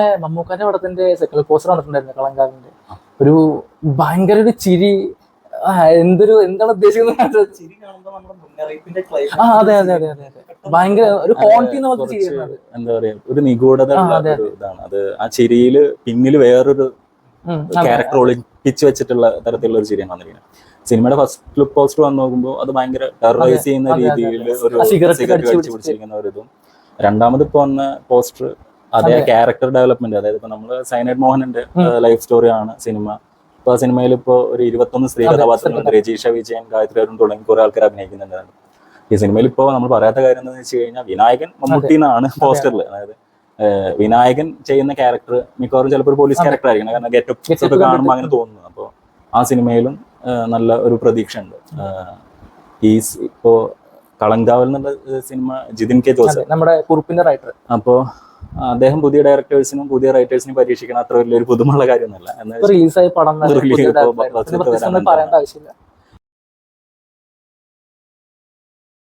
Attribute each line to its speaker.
Speaker 1: മമ്മൂക്കാന്റെ പടത്തിന്റെ second poster വന്നിട്ടുണ്ടായിരുന്നു കളങ്കാവിന്റെ. ഒരു ഭയങ്കര ഒരു ചിരി, എന്താണ് ഉദ്ദേശിക്കുന്നത്? അതെ അതെ അതെ അതെ അതെ, ഭയങ്കര ഒരു ഹോണ്ടിങ് നമുക്ക് ചെയ്യുന്നത്.
Speaker 2: എന്താ പറയാ, ഒരു നിഗൂഢത ഇതാണ് അത്. ആ ചിരിയില് പിന്നില് വേറൊരു ക്യാരക്ടർ ഒളിപ്പിച്ച് വെച്ചിട്ടുള്ള തരത്തിലുള്ള ഒരു ചിരിയാണ് വന്നിരിക്കുന്നത്. സിനിമയുടെ ഫസ്റ്റ് ലുക്ക് പോസ്റ്റർ വന്ന് നോക്കുമ്പോൾ അത് ഭയങ്കര ടെററൈസ് ചെയ്യുന്ന രീതിയിൽ ഒരു സിഗരറ്റ് കടിച്ചു പിടിച്ചിരിക്കുന്ന ഒരു ഇതും. രണ്ടാമത് ഇപ്പൊ വന്ന പോസ്റ്റർ അതേ ക്യാരക്ടർ ഡെവലപ്മെന്റ്, അതായത് ഇപ്പൊ നമ്മള് സൈനൈഡ് മോഹനന്റെ ലൈഫ് സ്റ്റോറിയാണ് സിനിമ. ഇപ്പൊ ആ സിനിമയിൽ ഇപ്പൊ ഒരു 21 സ്ത്രീ കഥാപാത്രങ്ങളുണ്ട്. രജീഷ വിജയൻ, ഗായത്രി അരുൺ തുടങ്ങി കുറെ ആൾക്കാർ അഭിനയിക്കുന്നുണ്ട് ഈ സിനിമയിൽ. ഇപ്പൊ നമ്മൾ പറയാത്ത കാര്യം എന്താണെന്ന് വെച്ച് കഴിഞ്ഞാൽ വിനായകൻ മമ്മൂട്ടി എന്നാണ് പോസ്റ്ററിൽ. അതായത് വിനായകൻ ചെയ്യുന്ന ക്യാരക്ടർ മിക്കവാറും ചിലപ്പോൾ ഒരു പോലീസ് ക്യാരക്ടർ ആയിരിക്കണം, കാരണം ഗെറ്റപ്പ് ഒക്കെ കാണുമ്പോൾ അങ്ങനെ തോന്നുന്നു. അപ്പോൾ ആ സിനിമയിലും നല്ല ഒരു പ്രതീക്ഷ ഉണ്ട്. ഈ ഇപ്പോ കളങ്കാവൽ എന്നുള്ള സിനിമ ജിതിൻ കെ ജോസ്,
Speaker 1: നമ്മുടെ കുറുപ്പിന്റെ റൈറ്റർ.
Speaker 2: അപ്പോ അദ്ദേഹം പുതിയ ഡയറക്ടേഴ്സിനും പുതിയ റൈറ്റേഴ്സിനും പരീക്ഷിക്കണം അത്ര വലിയൊരു പുതുമുള്ള കാര്യമൊന്നുമല്ല.
Speaker 1: റിലീസായി പടം പറയേണ്ട ആവശ്യമില്ല.